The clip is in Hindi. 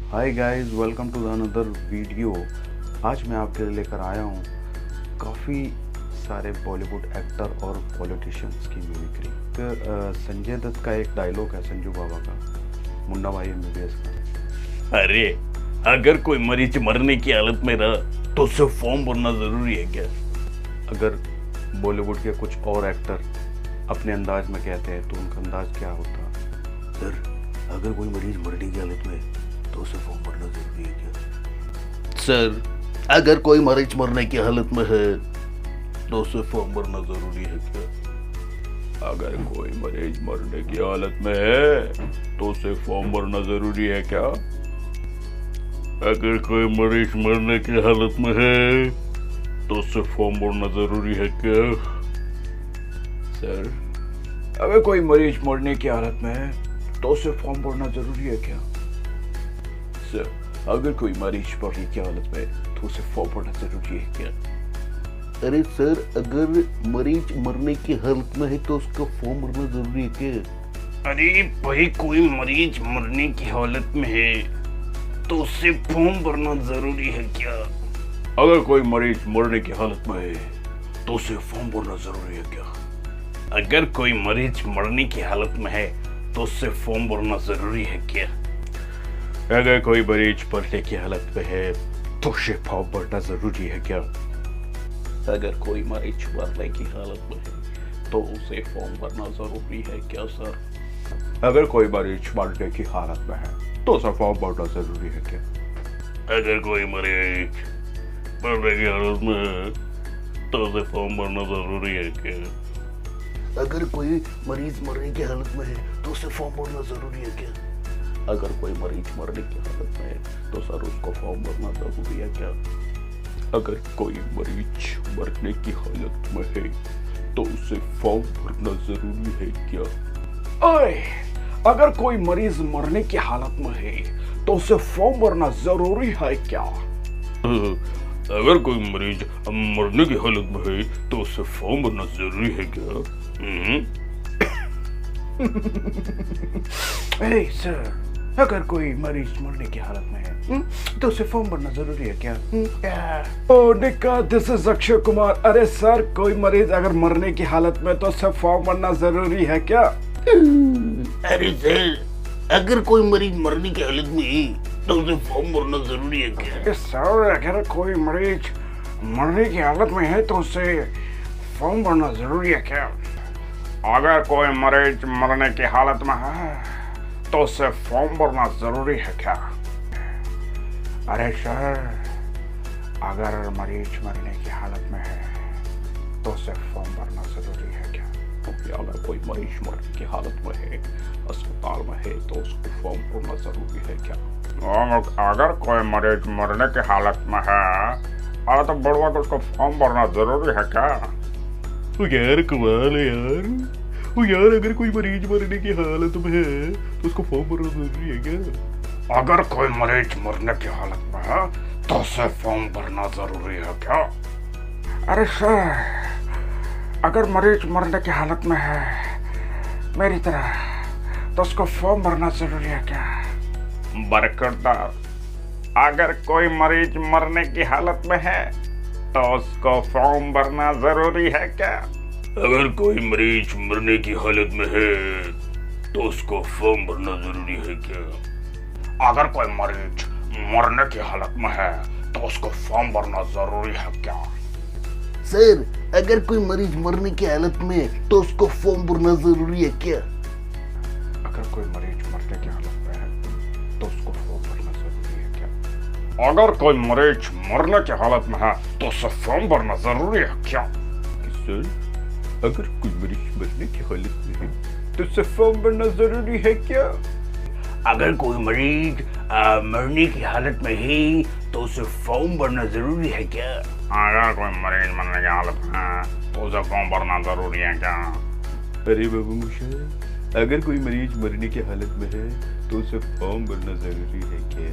Hi guys, welcome to another video. आज मैं आपके लिए लेकर आया हूँ काफ़ी सारे बॉलीवुड एक्टर और पॉलिटिशियंस की मिमिक्री। संजय दत्त का एक डायलॉग है संजू बाबा का, मुन्ना भाई एमबीबीएस का। अरे अगर कोई मरीज मरने की हालत में रहा तो उसे फॉर्म भरना जरूरी है क्या? अगर बॉलीवुड के कुछ और एक्टर अपने अंदाज में कहते हैं तो उनका अंदाज क्या होता? सर, अगर कोई मरीज मरने की हालत में तो उसे फॉर्म भरना जरूरी है क्या? सर, अगर कोई मरीज मरने की हालत में है तो उसे फॉर्म भरना जरूरी है क्या? अगर कोई मरीज मरने की हालत में है तो उसे फॉर्म भरना जरूरी है क्या? अगर कोई मरीज मरने की हालत में है तो उसे फॉर्म भरना जरूरी है क्या? सर, अगर कोई मरीज मरने की हालत में है तो उसे फॉर्म भरना जरूरी है क्या? सर, अगर कोई मरीज मरने की हालत में है तो उसे फॉर्म भरना जरूरी है क्या? अरे सर, अगर मरीज मरने की हालत में है तो उसका फॉर्म भरना जरूरी है क्या? अरे भाई, कोई मरीज मरने की हालत में है तो उसे फॉर्म भरना जरूरी है क्या? अगर कोई मरीज मरने की हालत में है तो उसे फॉर्म भरना जरूरी है क्या? अगर कोई मरीज मरने की हालत में है तो उससे फॉर्म भरना जरूरी है क्या? अगर कोई मरीज मरने की हालत में है तो उसे फॉर्म भरना जरूरी है क्या? अगर कोई मरीज मरने की हालत में है तो उसे फॉर्म भरना जरूरी है क्या सर? अगर कोई मरीज मरने की हालत में है तो उसे फॉर्म भरना जरूरी है क्या? अगर कोई मरीज मरने की हालत में है तो उसे फॉर्म भरना जरूरी है क्या? अगर कोई मरीज मरने की हालत में है तो उसे फॉर्म भरना जरूरी है क्या? अगर कोई मरीज मरने की हालत में है तो सर उसको फॉर्म भरना जरूरी है क्या? अगर कोई मरीज मरने की हालत में है तो उसे फॉर्म भरना जरूरी है क्या? ओए, अगर कोई मरीज मरने की हालत में है तो उसे फॉर्म भरना जरूरी है क्या? अगर कोई मरीज मरने की हालत में है तो उसे फॉर्म भरना जरूरी है क्या? सर, अगर कोई मरीज मरने की हालत में है तो उसे फॉर्म भरना जरूरी है क्या? ओ निका, दिस इज अक्षय कुमार। अरे सर, कोई मरीज अगर मरने की हालत में तो उसे फॉर्म भरना जरूरी है क्या? अरे सर, अगर कोई मरीज मरने की हालत में है तो उसे फॉर्म भरना जरूरी है क्या? सर, अगर कोई मरीज मरने की हालत में है तो उसे फॉर्म भरना जरूरी है क्या? अगर कोई मरीज मरने की हालत में है तो उसे फॉर्म भरना जरूरी है क्या? अरे सर, अगर मरीज मरने की हालत में है तो उसे फॉर्म भरना जरूरी है क्या? अगर कोई मरीज मरने की हालत में है, अस्पताल में है तो उसको फॉर्म भरना जरूरी है क्या? अगर कोई मरीज मरने की हालत में है अरे तो बड़वा तो उसको फॉर्म भरना जरूरी है क्या? यार कमाल है यार। यार, अगर कोई मरीज मरने की हालत में है तो उसको फॉर्म भरना जरूरी है क्या? अगर कोई मरीज मरने की हालत में है तो उसे फॉर्म भरना जरूरी है क्या? अरे सर, अगर मरीज मरने की हालत में है मेरी तरह तो उसको फॉर्म भरना जरूरी है क्या? बरकरदार, अगर कोई मरीज मरने की हालत में है तो उसको फॉर्म भरना जरूरी है क्या? अगर कोई मरीज मरने की हालत में है तो उसको फॉर्म भरना जरूरी है क्या? अगर कोई मरीज मरने की हालत में है तो उसको फॉर्म भरना जरूरी है क्या? सर, अगर कोई मरीज मरने की हालत में है तो उसको फॉर्म भरना जरूरी है क्या? अगर कोई मरीज मरने की हालत में है तो उसको फॉर्म भरना जरूरी है क्या? अगर कोई मरीज मरने की हालत में है तो उसे फॉर्म भरना जरूरी है क्या? सर, अगर कोई मरीज मरने की हालत में है तो उसे फॉर्म भरना जरूरी है क्या? अगर कोई मरीज मरने की हालत में है तो उसे फॉर्म भरना जरूरी है क्या? अगर कोई मरीज मरने की हालत में है तो उसे फॉर्म भरना जरूरी है क्या? अरे बाबू मुशाह, अगर कोई मरीज मरने की हालत में है तो उसे फॉर्म भरना जरूरी है क्या?